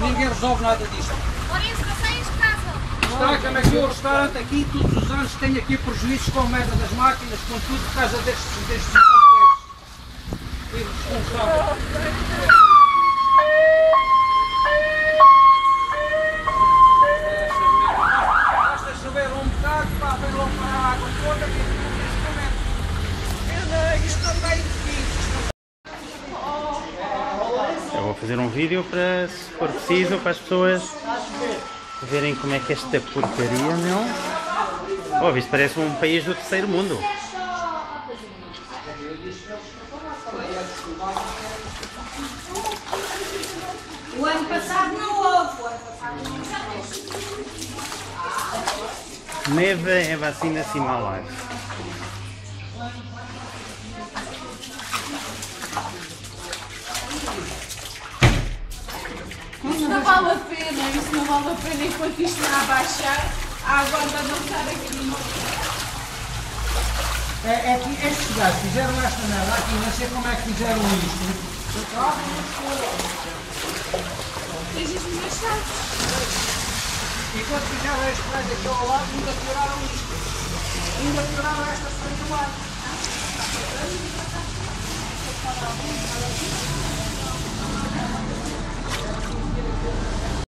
ninguém resolve nada disto. Lourenço, não saias de casa. Estraga-me aqui o restaurante aqui, todos os anos tenho aqui prejuízos com a merda das máquinas, com tudo por causa destes incompetentes. Irresponsável. Basta chover um bocado, pá, vem logo para a água toda e isto não tem Eu vou fazer um vídeo para, se for preciso, para as pessoas verem como é que esta porcaria, meu. Oh, isto parece um país do terceiro mundo. O ano passado não houve. Neve é vacina similar. Isso não vale a pena, isso não vale a pena enquanto isto está a baixar, a água anda a não estar aqui no... É que estes gajos fizeram esta merda aqui, não sei como é que fizeram isto. Tens as minhas chaves. Enquanto fizeram este prédio aqui ao lado, ainda pioraram isto. Ainda pioraram esta frente do lado.